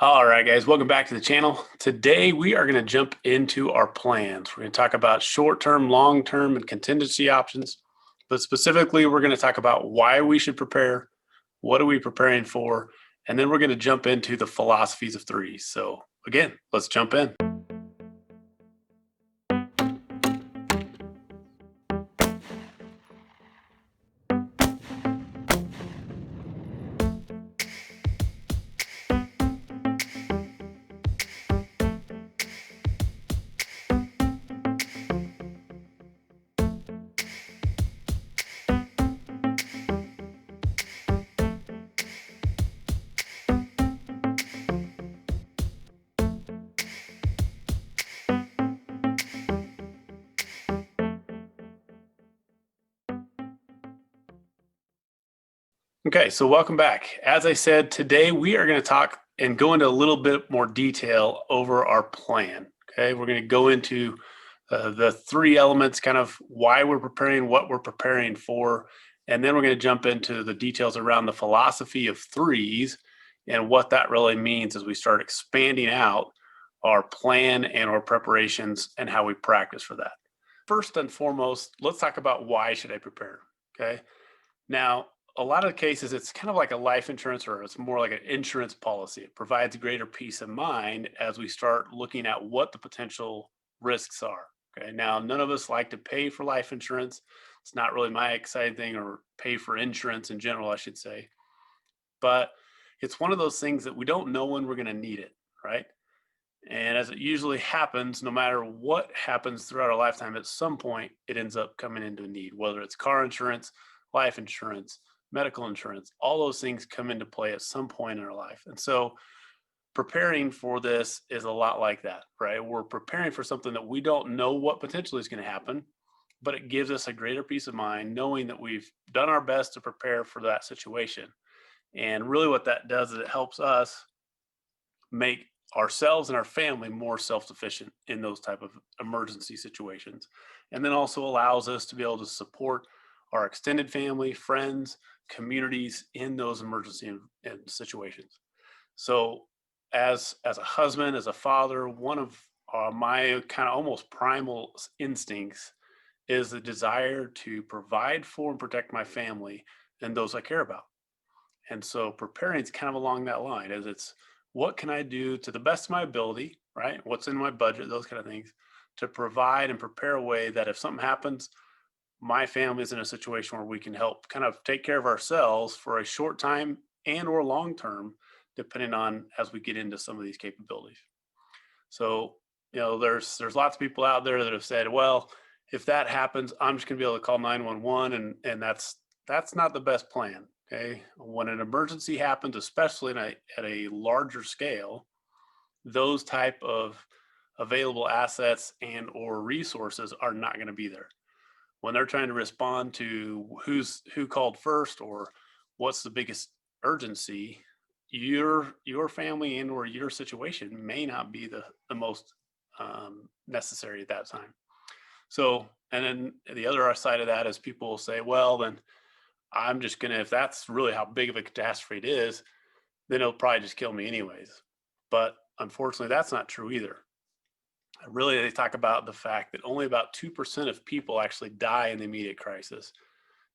All right, guys, welcome back to the channel. Today, we are going to jump into our plans. We're going to talk about short-term, long-term, and contingency options. But specifically, we're going to talk about why we should prepare, what are we preparing for, and then we're going to jump into the philosophies of threes. So again, let's jump in. Okay, so welcome back. As I said, today we are going to talk and go into a little bit more detail over our plan. Okay, we're going to go into the three elements, kind of why we're preparing, what we're preparing for, and then we're going to jump into the details around the philosophy of threes and what that really means as we start expanding out our plan and our preparations and how we practice for that. First and foremost, let's talk about why should I prepare, okay? Now, a lot of cases, it's kind of like a life insurance, or it's more like an insurance policy. It provides greater peace of mind as we start looking at what the potential risks are. Okay. Now, none of us like to pay for life insurance. It's not really my exciting thing, or pay for insurance in general, I should say. But it's one of those things that we don't know when we're going to need it, right? And as it usually happens, no matter what happens throughout our lifetime, at some point it ends up coming into a need, whether it's car insurance, life insurance, medical insurance, all those things come into play at some point in our life. And so preparing for this is a lot like that, right? We're preparing for something that we don't know what potentially is going to happen, but it gives us a greater peace of mind knowing that we've done our best to prepare for that situation. And really what that does is it helps us make ourselves and our family more self-sufficient in those type of emergency situations, and then also allows us to be able to support our extended family, friends, communities in those emergency and situations. So as a husband, as a father, one of my kind of almost primal instincts is the desire to provide for and protect my family and those I care about. And so preparing is kind of along that line, as it's what can I do to the best of my ability, right? What's in my budget, those kind of things, to provide and prepare a way that if something happens, my family is in a situation where we can help kind of take care of ourselves for a short time and or long term, depending on as we get into some of these capabilities. So, there's lots of people out there that have said, well, if that happens, I'm just going to be able to call 911, and that's not the best plan. Okay, when an emergency happens, especially at a larger scale, those type of available assets and or resources are not going to be there. When they're trying to respond to who called first or what's the biggest urgency, your family and or your situation may not be the most necessary at that time. So, and then the other side of that is people will say, well, then I'm just gonna, if that's really how big of a catastrophe it is, then it'll probably just kill me anyways. But unfortunately, that's not true either. Really, they talk about the fact that only about 2% of people actually die in the immediate crisis.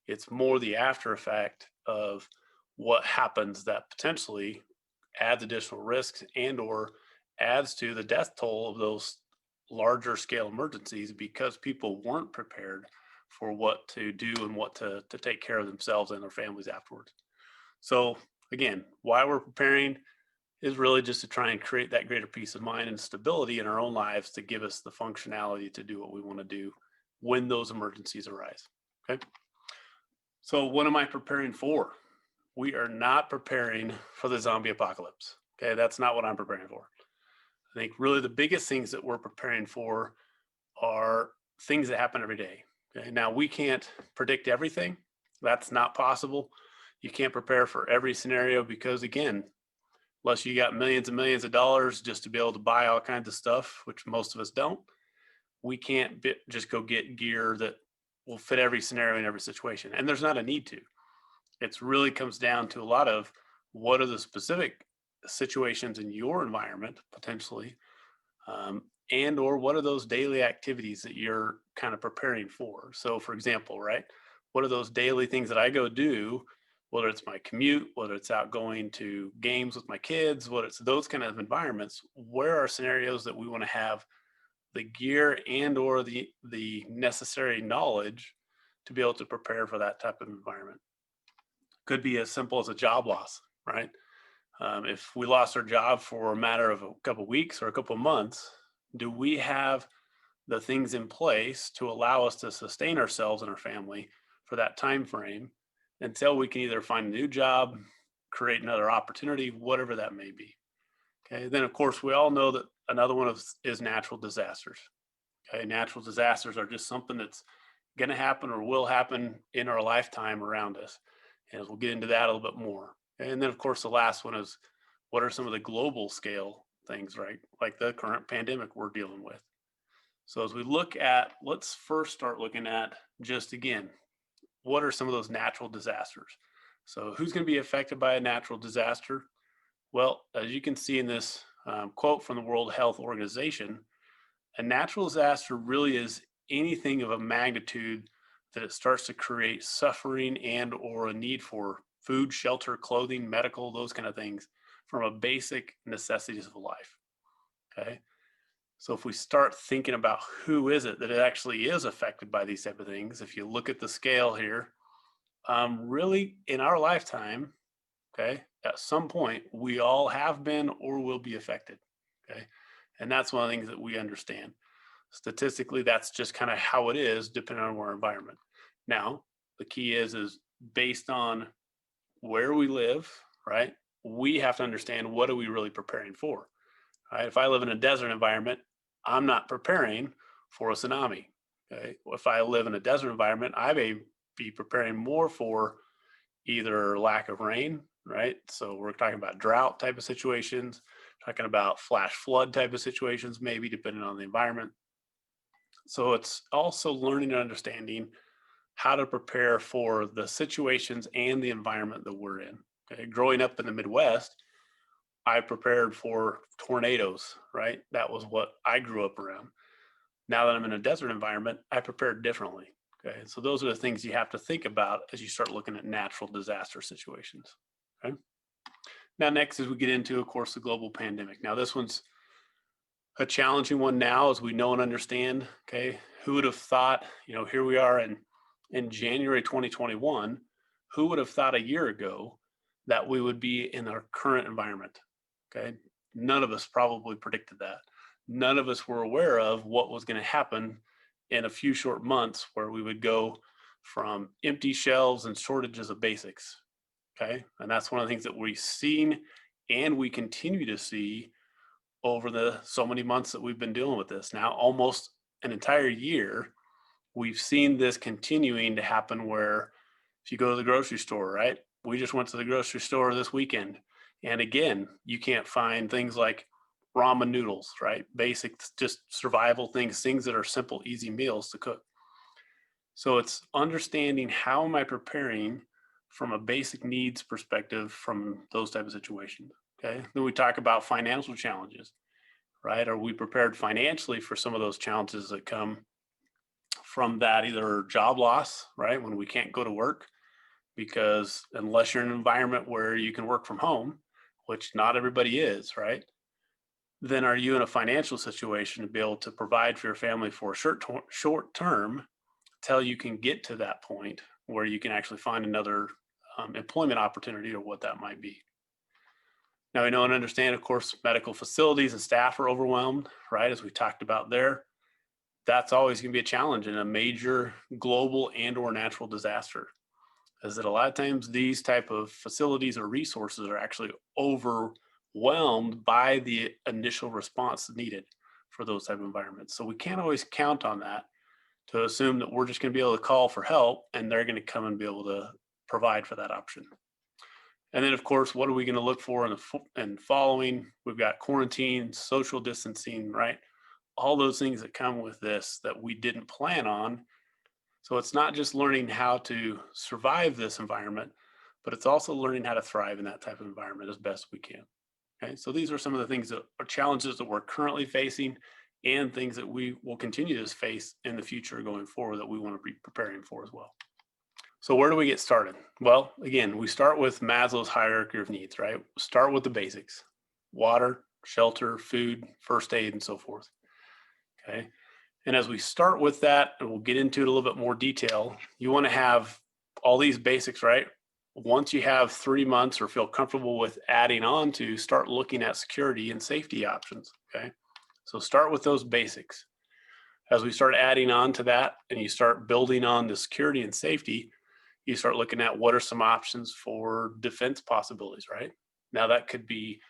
It's more the after effect of what happens that potentially adds additional risks and or adds to the death toll of those larger scale emergencies, because people weren't prepared for what to do and what to take care of themselves and their families afterwards. So again, why we're preparing is really just to try and create that greater peace of mind and stability in our own lives to give us the functionality to do what we want to do when those emergencies arise. Okay. So what am I preparing for? We are not preparing for the zombie apocalypse. Okay. That's not what I'm preparing for. I think really the biggest things that we're preparing for are things that happen every day. Okay. Now we can't predict everything. That's not possible. You can't prepare for every scenario because again, unless you got millions and millions of dollars just to be able to buy all kinds of stuff, which most of us don't, we can't just go get gear that will fit every scenario in every situation. And there's not a need to. It really comes down to a lot of what are the specific situations in your environment potentially, and or what are those daily activities that you're kind of preparing for? So, for example, right, what are those daily things that I go do? Whether it's my commute, whether it's out going to games with my kids, whether it's those kind of environments, where are scenarios that we want to have the gear and or the necessary knowledge to be able to prepare for that type of environment? Could be as simple as a job loss, right? If we lost our job for a matter of a couple weeks or a couple months, do we have the things in place to allow us to sustain ourselves and our family for that time frame until we can either find a new job, create another opportunity, whatever that may be? Okay. Then, of course, we all know that another one is natural disasters. Okay. Natural disasters are just something that's going to happen or will happen in our lifetime around us. And we'll get into that a little bit more. And then, of course, the last one is what are some of the global scale things, right? Like the current pandemic we're dealing with. So, as we look at, let's first start looking at just again, what are some of those natural disasters? So, who's going to be affected by a natural disaster? Well, as you can see in this quote from the World Health Organization, a natural disaster really is anything of a magnitude that it starts to create suffering and or a need for food, shelter, clothing, medical, those kind of things from a basic necessities of life. Okay. So if we start thinking about who is it that it actually is affected by these type of things, if you look at the scale here, really in our lifetime, okay, at some point we all have been or will be affected. Okay. And that's one of the things that we understand. Statistically, that's just kind of how it is depending on our environment. Now, the key is based on where we live, right? We have to understand what are we really preparing for, right? If I live in a desert environment, I'm not preparing for a tsunami. Okay. If I live in a desert environment, I may be preparing more for either lack of rain, right? So we're talking about drought type of situations, talking about flash flood type of situations, maybe depending on the environment. So it's also learning and understanding how to prepare for the situations and the environment that we're in. Okay. Growing up in the Midwest, I prepared for tornadoes, right? That was what I grew up around. Now that I'm in a desert environment, I prepared differently. Okay. So those are the things you have to think about as you start looking at natural disaster situations. Okay. Now, next, as we get into, of course, the global pandemic. Now, this one's a challenging one now, as we know and understand. Okay. Who would have thought, here we are in January 2021, who would have thought a year ago that we would be in our current environment? Okay. None of us probably predicted that. None of us were aware of what was going to happen in a few short months where we would go from empty shelves and shortages of basics. Okay. And that's one of the things that we've seen and we continue to see over the so many months that we've been dealing with this. Now, almost an entire year, we've seen this continuing to happen where if you go to the grocery store, right? We just went to the grocery store this weekend. And again, you can't find things like ramen noodles, right? Basic, just survival things, things that are simple, easy meals to cook. So it's understanding how am I preparing from a basic needs perspective from those type of situations. Okay. Then we talk about financial challenges, right? Are we prepared financially for some of those challenges that come from that either job loss, right? When we can't go to work, because unless you're in an environment where you can work from home, which not everybody is, right? Then are you in a financial situation to be able to provide for your family for a short term till you can get to that point where you can actually find another employment opportunity or what that might be? Now, we know and understand, of course, medical facilities and staff are overwhelmed, right? As we talked about there, that's always going to be a challenge in a major global and or natural disaster, is that a lot of times these type of facilities or resources are actually overwhelmed by the initial response needed for those type of environments. So we can't always count on that to assume that we're just going to be able to call for help and they're going to come and be able to provide for that option. And then, of course, what are we going to look for in following? We've got quarantine, social distancing, right? All those things that come with this that we didn't plan on. So it's not just learning how to survive this environment, but it's also learning how to thrive in that type of environment as best we can. Okay, so these are some of the things that are challenges that we're currently facing and things that we will continue to face in the future going forward that we want to be preparing for as well. So where do we get started? Well, again, we start with Maslow's hierarchy of needs, right? Start with the basics: water, shelter, food, first aid, and so forth. Okay. And as we start with that, and we'll get into it a little bit more detail, you want to have all these basics, right? Once you have 3 months or feel comfortable with adding on to, start looking at security and safety options. Okay. So start with those basics. As we start adding on to that and you start building on the security and safety, you start looking at what are some options for defense possibilities, right? Now that could be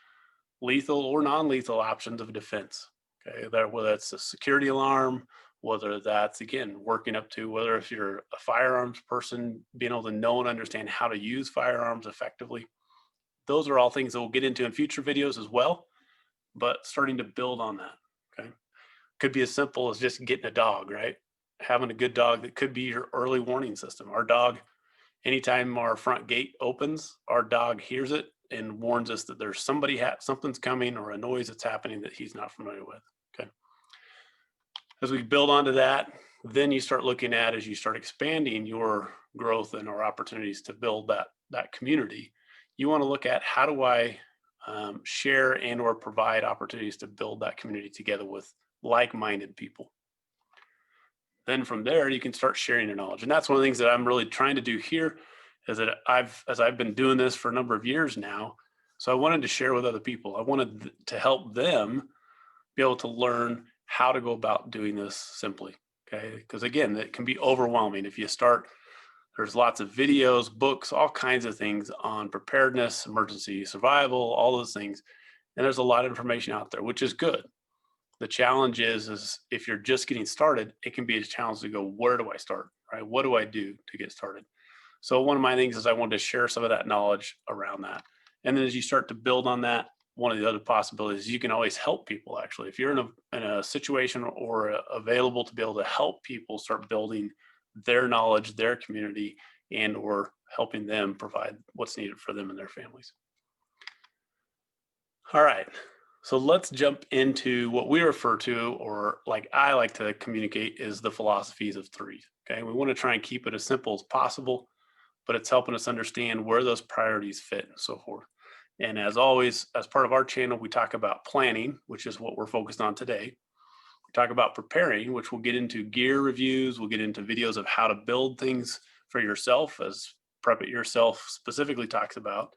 lethal or non-lethal options of defense. Okay, that, whether it's a security alarm, whether that's again working up to whether if you're a firearms person, being able to know and understand how to use firearms effectively. Those are all things that we'll get into in future videos as well, but starting to build on that. Okay, could be as simple as just getting a dog, right? Having a good dog that could be your early warning system. Our dog, anytime our front gate opens, our dog hears it and warns us that there's something's coming or a noise that's happening that he's not familiar with. Okay. As we build onto that, then you start looking at, as you start expanding your growth and our opportunities to build that community, you want to look at how do I share and or provide opportunities to build that community together with like-minded people. Then from there, you can start sharing your knowledge. And that's one of the things that I'm really trying to do here is that as I've been doing this for a number of years now, so I wanted to share with other people. I wanted to help them be able to learn how to go about doing this simply. Okay. Because again, it can be overwhelming. If you start, there's lots of videos, books, all kinds of things on preparedness, emergency survival, all those things. And there's a lot of information out there, which is good. The challenge is if you're just getting started, it can be a challenge to go, where do I start? Right? What do I do to get started? So one of my things is I wanted to share some of that knowledge around that. And then as you start to build on that, one of the other possibilities, you can always help people actually. If you're in a situation or available to be able to help people start building their knowledge, their community, and or helping them provide what's needed for them and their families. All right. So let's jump into what we refer to, or like I like to communicate, is the philosophies of threes. Okay. We want to try and keep it as simple as possible, but it's helping us understand where those priorities fit and so forth. And as always, as part of our channel, we talk about planning, which is what we're focused on today. We talk about preparing, which we'll get into gear reviews. We'll get into videos of how to build things for yourself, as Prep It Yourself specifically talks about.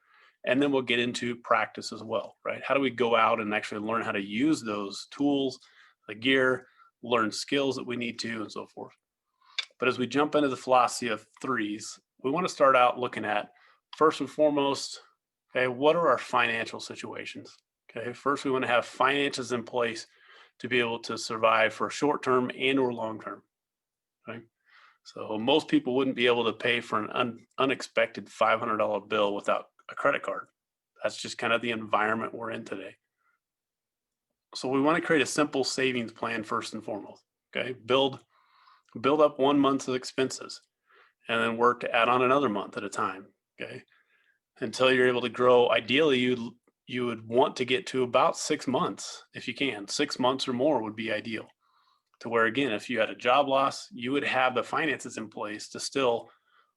And then we'll get into practice as well, right? How do we go out and actually learn how to use those tools, the gear, learn skills that we need to, and so forth. But as we jump into the philosophy of threes, we want to start out looking at, first and foremost, okay, what are our financial situations? Okay, first we want to have finances in place to be able to survive for short term and or long term. Okay, so most people wouldn't be able to pay for an unexpected $500 bill without a credit card. That's just kind of the environment we're in today. So we want to create a simple savings plan first and foremost. Okay, build up 1 month's of expenses and then work to add on another month at a time. Okay, until you're able to grow. Ideally, you would want to get to about 6 months if you can. 6 months or more would be ideal. To where again, if you had a job loss, you would have the finances in place to still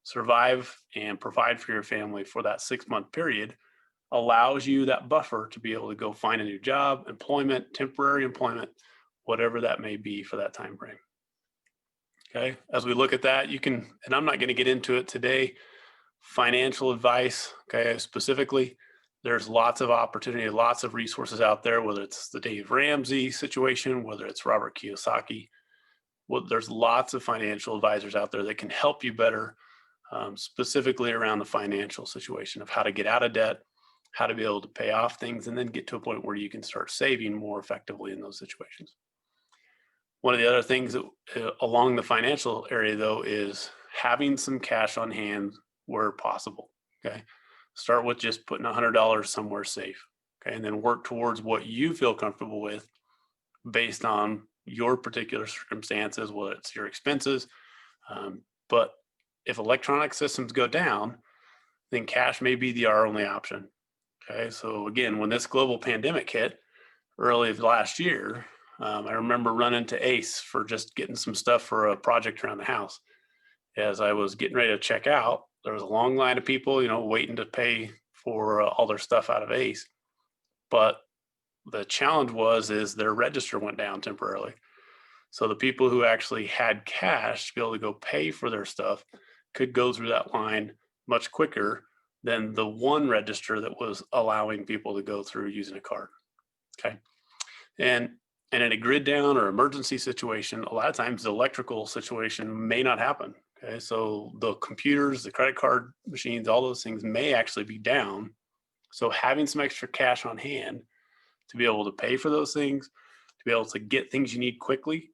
survive and provide for your family for that 6 month period. Allows you that buffer to be able to go find a new job, employment, temporary employment, whatever that may be for that time frame. Okay, as we look at that, you can, and I'm not going to get into it today, financial advice, okay, specifically, there's lots of opportunity, lots of resources out there, whether it's the Dave Ramsey situation, whether it's Robert Kiyosaki. Well, there's lots of financial advisors out there that can help you better, specifically around the financial situation of how to get out of debt, how to be able to pay off things, and then get to a point where you can start saving more effectively in those situations. One of the other things that, along the financial area, though, is having some cash on hand where possible. Okay, start with just putting $100 somewhere safe. Okay, and then work towards what you feel comfortable with based on your particular circumstances, whether it's your expenses. But if electronic systems go down, then cash may be our only option. Okay. So again, when this global pandemic hit early of last year, I remember running to Ace for just getting some stuff for a project around the house. As I was getting ready to check out, there was a long line of people, waiting to pay for all their stuff out of Ace. But the challenge is their register went down temporarily. So the people who actually had cash to be able to go pay for their stuff could go through that line much quicker than the one register that was allowing people to go through using a card. Okay. And and in a grid down or emergency situation, a lot of times the electrical situation may not happen. Okay. So the computers, the credit card machines, all those things may actually be down. So having some extra cash on hand to be able to pay for those things, to be able to get things you need quickly,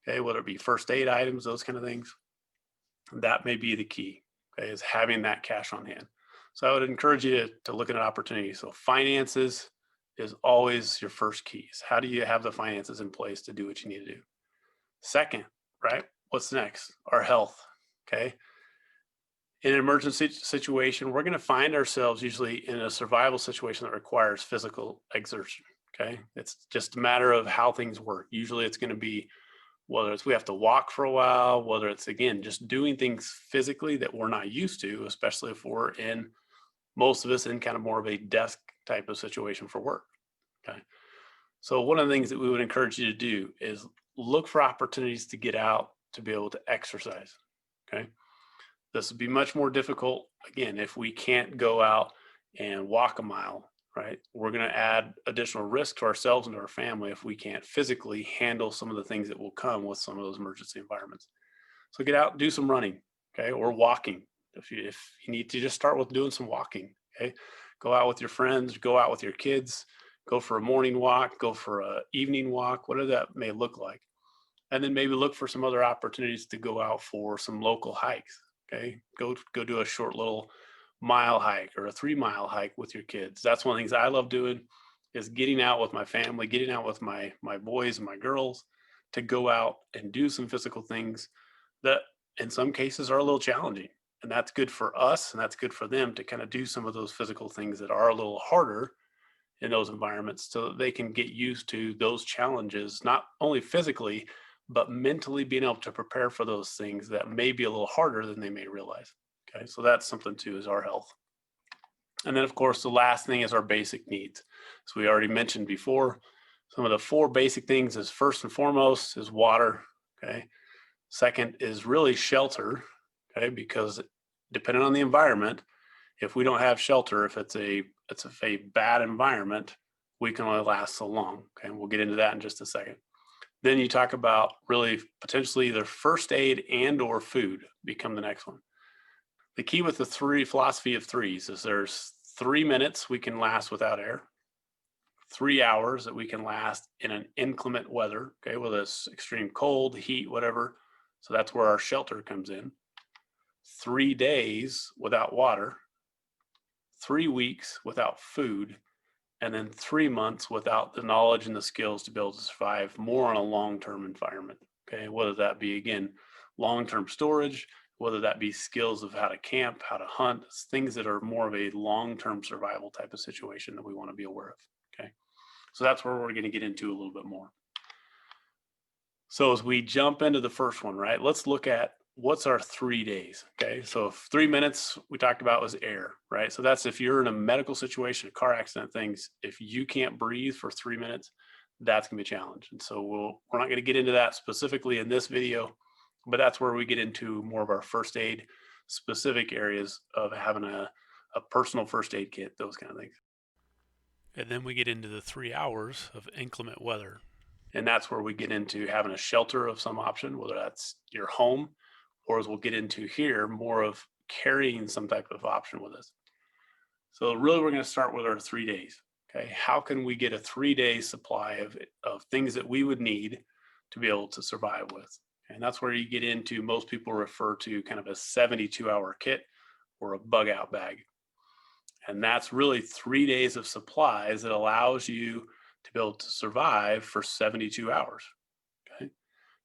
okay, whether it be first aid items, those kind of things, that may be the key, okay, is having that cash on hand. So I would encourage you to look at an opportunity. So finances is always your first keys. How do you have the finances in place to do what you need to do? Second, right? What's next? Our health. Okay. In an emergency situation, we're going to find ourselves usually in a survival situation that requires physical exertion. Okay. It's just a matter of how things work. Usually it's going to be whether it's we have to walk for a while, whether it's again just doing things physically that we're not used to, especially if we're in most of us in kind of more of a desk type of situation for work. Okay. So one of the things that we would encourage you to do is look for opportunities to get out to be able to exercise. Okay. This would be much more difficult again if we can't go out and walk a mile, right? We're going to add additional risk to ourselves and to our family if we can't physically handle some of the things that will come with some of those emergency environments. So get out, do some running, okay, or walking. If you need to, just start with doing some walking, okay. Go out with your friends, go out with your kids, go for a morning walk, go for a evening walk, whatever that may look like, and then maybe look for some other opportunities to go out for some local hikes. Okay, go do a short little mile hike or a 3 mile hike with your kids. That's one of the things I love doing is getting out with my family, getting out with my boys and my girls to go out and do some physical things that in some cases are a little challenging. And that's good for us and that's good for them to kind of do some of those physical things that are a little harder in those environments so that they can get used to those challenges, not only physically, but mentally being able to prepare for those things that may be a little harder than they may realize. Okay, so that's something too, is our health. And then, of course, the last thing is our basic needs. So we already mentioned before, some of the four basic things is first and foremost is water. Okay. Second is really shelter. Okay, because depending on the environment, if we don't have shelter, if it's a bad environment, we can only last so long. Okay, and we'll get into that in just a second. Then you talk about really potentially either first aid and or food become the next one. The key with the three philosophy of threes is there's 3 minutes we can last without air, 3 hours that we can last in an inclement weather, okay, whether it's extreme cold, heat, whatever. So that's where our shelter comes in. 3 days without water, 3 weeks without food, and then 3 months without the knowledge and the skills to be able to survive more on a long-term environment. Okay, whether that be again long-term storage, whether that be skills of how to camp, how to hunt, things that are more of a long-term survival type of situation that we want to be aware of. Okay, so that's where we're going to get into a little bit more. So as we jump into the first one, right, let's look at what's our 3 days. Okay, so 3 minutes we talked about was air, right? So that's if you're in a medical situation, a car accident, things, if you can't breathe for 3 minutes, that's gonna be a challenge. And so we're not gonna get into that specifically in this video, but that's where we get into more of our first aid specific areas of having a personal first aid kit, those kind of things. And then we get into the 3 hours of inclement weather. And that's where we get into having a shelter of some option, whether that's your home, or as we'll get into here, more of carrying some type of option with us. So really we're going to start with our 3 days. Okay, how can we get a 3 day supply of things that we would need to be able to survive with? And that's where you get into, most people refer to kind of a 72-hour kit or a bug out bag. And that's really 3 days of supplies that allows you to be able to survive for 72 hours. Okay,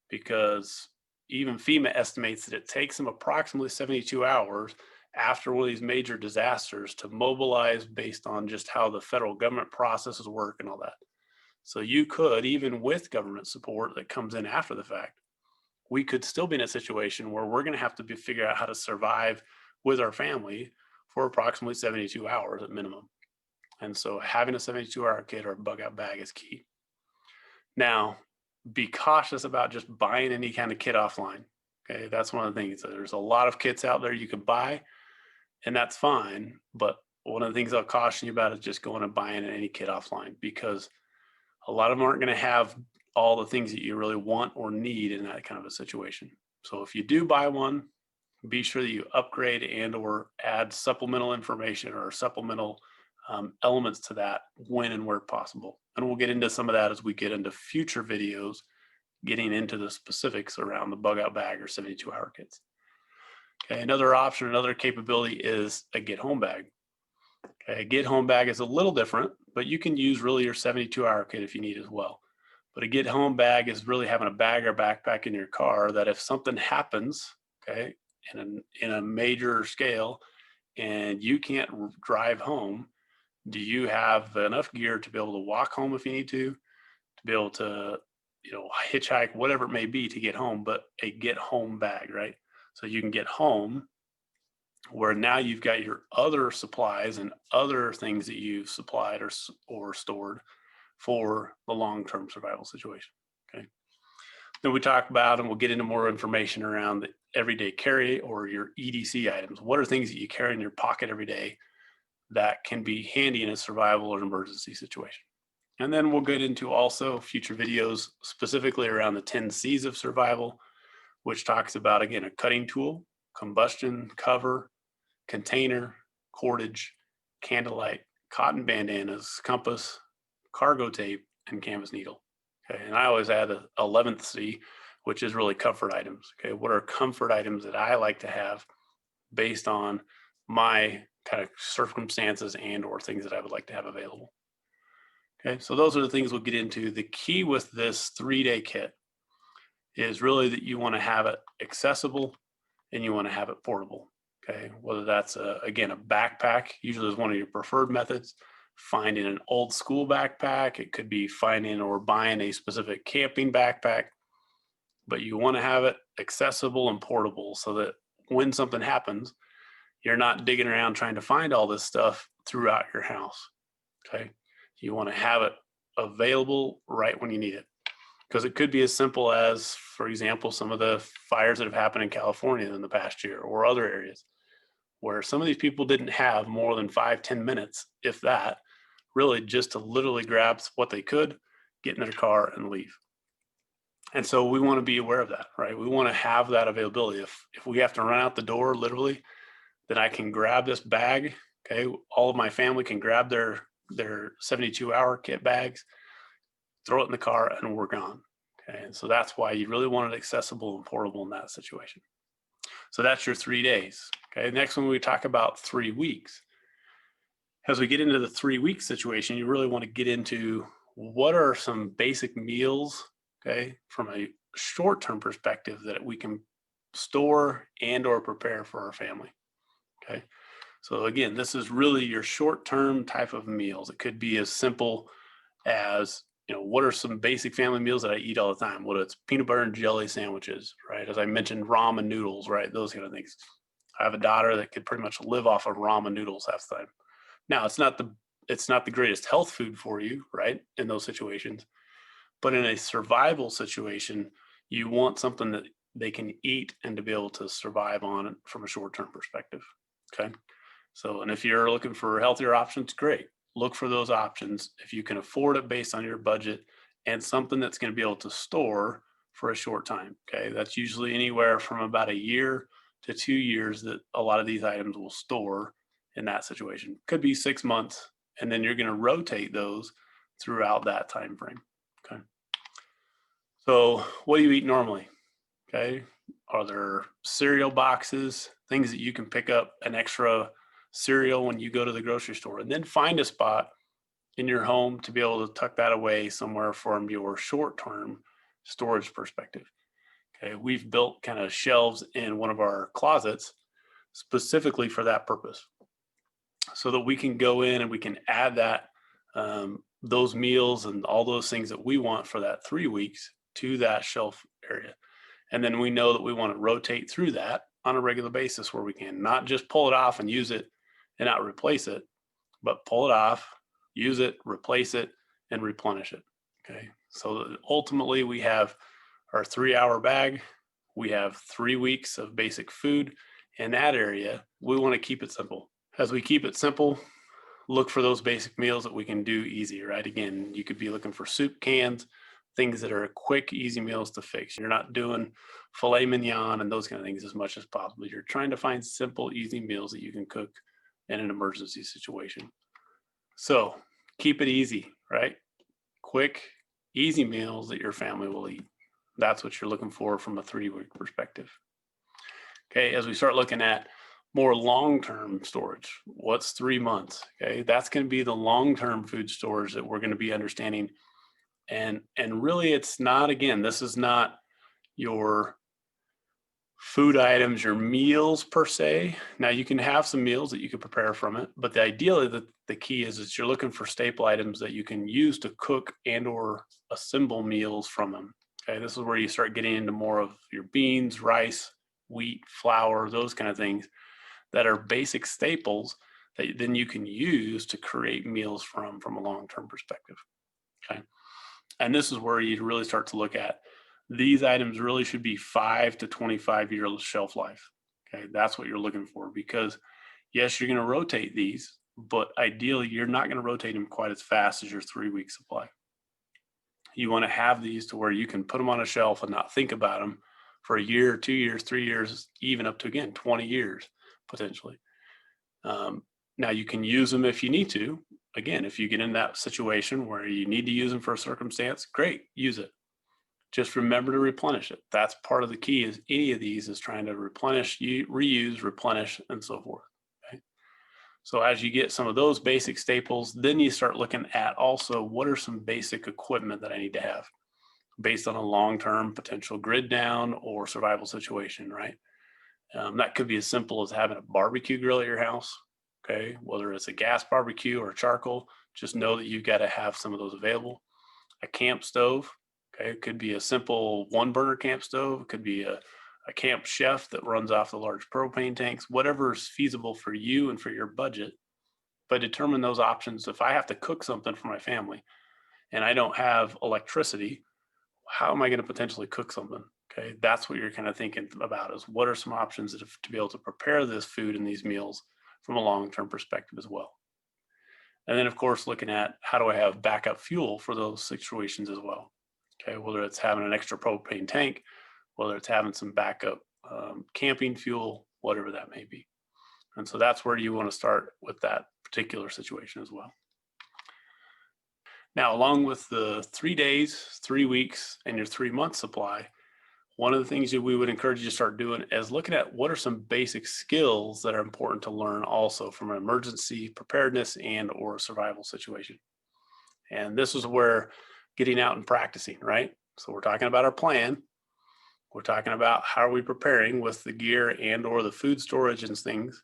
because even FEMA estimates that it takes them approximately 72 hours after one of these major disasters to mobilize based on just how the federal government processes work and all that. So you could, even with government support that comes in after the fact, we could still be in a situation where we're going to have to figure out how to survive with our family for approximately 72 hours at minimum. And so having a 72-hour kit or bug out bag is key. Now, be cautious about just buying any kind of kit offline. Okay, that's one of the things. There's a lot of kits out there you can buy, and that's fine. But one of the things I'll caution you about is just going and buying any kit offline, because a lot of them aren't going to have all the things that you really want or need in that kind of a situation. So if you do buy one, be sure that you upgrade and or add supplemental information or supplemental elements to that when and where possible. And we'll get into some of that as we get into future videos, getting into the specifics around the bug out bag or 72-hour kits. Okay, another option, another capability is a get home bag. Okay, a get home bag is a little different, but you can use really your 72-hour kit if you need as well. But a get home bag is really having a bag or backpack in your car that if something happens, okay, in a major scale, and you can't drive home, do you have enough gear to be able to walk home if you need to be able to, hitchhike, whatever it may be to get home, but a get home bag, right? So you can get home where now you've got your other supplies and other things that you've supplied or stored for the long-term survival situation. Okay. Then we talk about, and we'll get into more information around the everyday carry or your EDC items. What are things that you carry in your pocket every day that can be handy in a survival or emergency situation? And then we'll get into also future videos specifically around the 10 C's of survival, which talks about, again, a cutting tool, combustion cover, container, cordage, candlelight, cotton bandanas, compass, cargo tape, and canvas needle. Okay, and I always add the 11th C, which is really comfort items. Okay, what are comfort items that I like to have based on my kind of circumstances and or things that I would like to have available? Okay, so those are the things we'll get into. The key with this 3-day kit is really that you want to have it accessible and you want to have it portable. Okay, whether that's again a backpack, usually is one of your preferred methods. Finding an old school backpack, it could be finding or buying a specific camping backpack, but you want to have it accessible and portable so that when something happens, you're not digging around trying to find all this stuff throughout your house. Okay, you want to have it available right when you need it, because it could be as simple as, for example, some of the fires that have happened in California in the past year or other areas where some of these people didn't have more than 5-10 minutes, if that, really just to literally grab what they could, get in their car and leave. And so we want to be aware of that, right? We want to have that availability. If we have to run out the door, literally, then I can grab this bag. Okay, all of my family can grab their 72-hour kit bags, throw it in the car, and we're gone. Okay, and so that's why you really want it accessible and portable in that situation. So that's your 3 days. Okay, next one we talk about 3 weeks. As we get into the 3-week situation, you really want to get into what are some basic meals, okay, from a short-term perspective that we can store and or prepare for our family. Okay, so again, this is really your short-term type of meals. It could be as simple as, what are some basic family meals that I eat all the time? Whether it's peanut butter and jelly sandwiches, right? As I mentioned, ramen noodles, right? Those kind of things. I have a daughter that could pretty much live off of ramen noodles half the time. Now, it's not the greatest health food for you, right? In those situations, but in a survival situation, you want something that they can eat and to be able to survive on from a short-term perspective. Okay. So, and if you're looking for healthier options, great. Look for those options if you can afford it based on your budget and something that's going to be able to store for a short time. Okay. That's usually anywhere from about a year to 2 years that a lot of these items will store in that situation. Could be 6 months, and then you're going to rotate those throughout that time frame. Okay. So what do you eat normally? Okay. Are there cereal boxes, things that you can pick up an extra cereal when you go to the grocery store, and then find a spot in your home to be able to tuck that away somewhere from your short-term storage perspective. Okay. We've built kind of shelves in one of our closets specifically for that purpose, so that we can go in and we can add that those meals and all those things that we want for that 3 weeks to that shelf area. And then we know that we want to rotate through that on a regular basis where we can not just pull it off and use it and not replace it, but pull it off, use it, replace it, and replenish it. Okay. So ultimately we have our 3-hour bag. We have 3 weeks of basic food in that area. We want to keep it simple. As we keep it simple, look for those basic meals that we can do easy, right? Again, you could be looking for soup cans, things that are quick, easy meals to fix. You're not doing filet mignon and those kind of things as much as possible. You're trying to find simple, easy meals that you can cook in an emergency situation. So keep it easy, right? Quick, easy meals that your family will eat. That's what you're looking for from a 3-week perspective. Okay, as we start looking at more long-term storage, what's 3 months? Okay, that's going to be the long-term food storage that we're going to be understanding. And really, it's not, again, this is not your food items, your meals per se. Now you can have some meals that you can prepare from it, but ideally the key is you're looking for staple items that you can use to cook and or assemble meals from them. Okay, this is where you start getting into more of your beans, rice, wheat, flour, those kind of things that are basic staples that then you can use to create meals from a long-term perspective. Okay, and this is where you really start to look at these items really should be 5 to 25 year shelf life. Okay, that's what you're looking for, because yes, you're going to rotate these, but ideally you're not going to rotate them quite as fast as your 3-week supply. You want to have these to where you can put them on a shelf and not think about them for a year, 2 years, 3 years, even up to, again, 20 years potentially. Now you can use them if you need to. Again, if you get in that situation where you need to use them for a circumstance, great, use it. Just remember to replenish it. That's part of the key, is any of these is trying to replenish, reuse, replenish, and so forth. Okay? So as you get some of those basic staples, then you start looking at also what are some basic equipment that I need to have based on a long-term potential grid down or survival situation, right? That could be as simple as having a barbecue grill at your house. Okay, whether it's a gas barbecue or charcoal, just know that you've got to have some of those available. A camp stove. Okay, it could be a simple 1-burner camp stove. It could be a camp chef that runs off the large propane tanks, whatever is feasible for you and for your budget. But determine those options. If I have to cook something for my family and I don't have electricity, how am I going to potentially cook something? Okay, that's what you're kind of thinking about, is what are some options to be able to prepare this food and these meals from a long-term perspective as well. And then, of course, looking at how do I have backup fuel for those situations as well. Okay, whether it's having an extra propane tank, whether it's having some backup camping fuel, whatever that may be. And so that's where you want to start with that particular situation as well. Now, along with the 3 days, 3 weeks, and your 3-month supply, one of the things that we would encourage you to start doing is looking at what are some basic skills that are important to learn also from an emergency preparedness and or survival situation. And this is where getting out and practicing, right? So we're talking about our plan. We're talking about how are we preparing with the gear and or the food storage and things.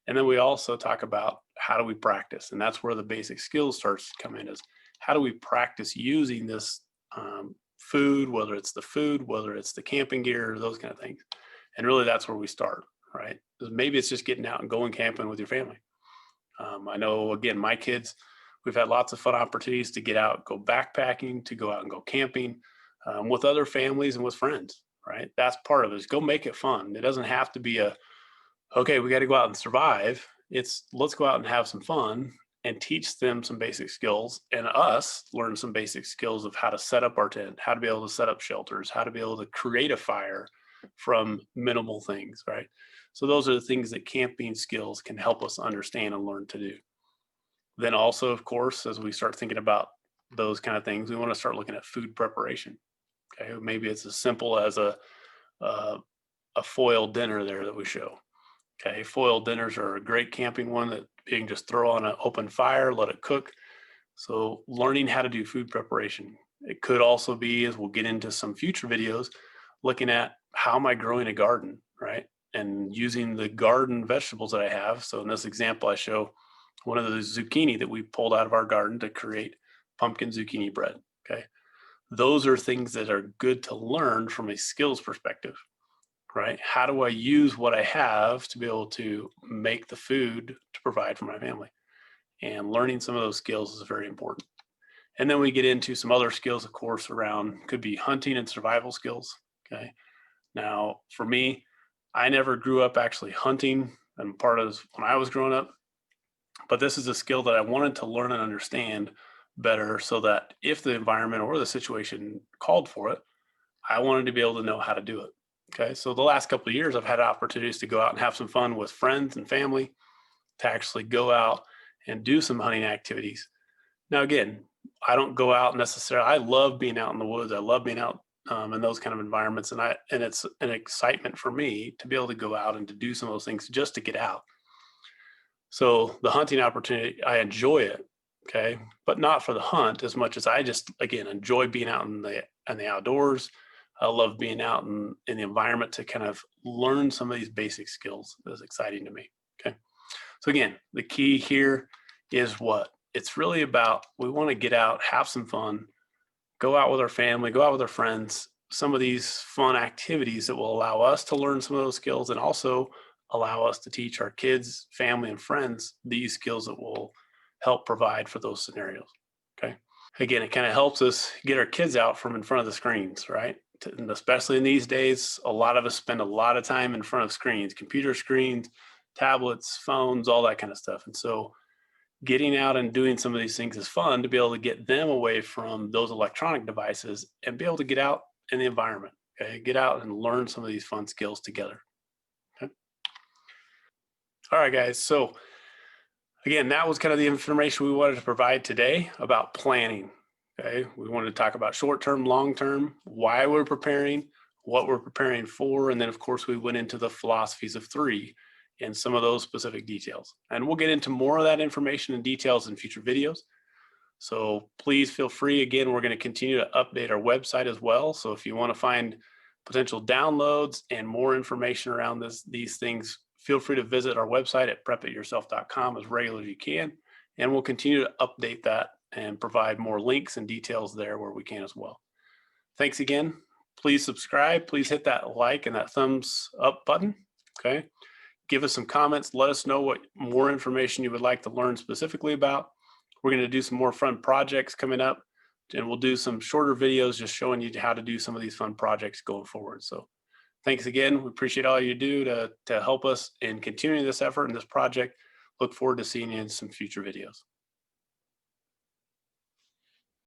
And then we also talk about how do we practice? And that's where the basic skills starts to come in, is how do we practice using this food, whether it's the food, whether it's the camping gear, those kind of things. And really that's where we start, right? Maybe it's just getting out and going camping with your family. I know, again, my kids, we've had lots of fun opportunities to get out, go backpacking, to go out and go camping with other families and with friends, right? That's part of it, is go make it fun. It doesn't have to be okay, we got to go out and survive. It's let's go out and have some fun and teach them some basic skills, and us learn some basic skills of how to set up our tent, how to be able to set up shelters, how to be able to create a fire from minimal things, right? So those are the things that camping skills can help us understand and learn to do. Then also, of course, as we start thinking about those kind of things, we want to start looking at food preparation. Okay, maybe it's as simple as a foil dinner there that we show. Okay, foil dinners are a great camping one that you can just throw on an open fire, let it cook. So learning how to do food preparation. It could also be, as we'll get into some future videos, looking at how am I growing a garden, right? and using the garden vegetables that I have. So in this example, I show one of the zucchini that we pulled out of our garden to create pumpkin zucchini bread. Okay. Those are things that are good to learn from a skills perspective, right? How do I use what I have to be able to make the food to provide for my family? And learning some of those skills is very important. And then we get into some other skills, of course, around could be hunting and survival skills. Okay. Now, for me, I never grew up actually hunting and part of when I was growing up, but this is a skill that I wanted to learn and understand better so that if the environment or the situation called for it, I wanted to be able to know how to do it. Okay. So the last couple of years, I've had opportunities to go out and have some fun with friends and family to actually go out and do some hunting activities. Now, again, I don't go out necessarily. I love being out in the woods. I love being out in those kind of environments, and it's an excitement for me to be able to go out and to do some of those things just to get out. So the hunting opportunity, I enjoy it, okay, but not for the hunt as much as I just again enjoy being out in the outdoors. I love being out in the environment to kind of learn some of these basic skills. That's exciting to me. Okay, so again, the key here is what it's really about. We want to get out, have some fun, go out with our family, go out with our friends, some of these fun activities that will allow us to learn some of those skills and also allow us to teach our kids, family, and friends these skills that will help provide for those scenarios. Okay. Again, it kind of helps us get our kids out from in front of the screens, right? And especially in these days, a lot of us spend a lot of time in front of screens, computer screens, tablets, phones, all that kind of stuff. And so getting out and doing some of these things is fun to be able to get them away from those electronic devices and be able to get out in the environment. Okay. Get out and learn some of these fun skills together. Okay. All right, guys. So again, that was kind of the information we wanted to provide today about planning. Okay. We wanted to talk about short-term, long-term, why we're preparing, what we're preparing for. And then of course we went into the philosophies of three and some of those specific details. And we'll get into more of that information and details in future videos. So please feel free. Again, we're going to continue to update our website as well. So if you want to find potential downloads and more information around these things, feel free to visit our website at prepityourself.com as regularly as you can. And we'll continue to update that and provide more links and details there where we can as well. Thanks again. Please subscribe. Please hit that like and that thumbs up button. Okay. Give us some comments. Let us know what more information you would like to learn specifically about. We're going to do some more fun projects coming up, and we'll do some shorter videos just showing you how to do some of these fun projects going forward. So thanks again. We appreciate all you do to help us in continuing this effort and this project. Look forward to seeing you in some future videos.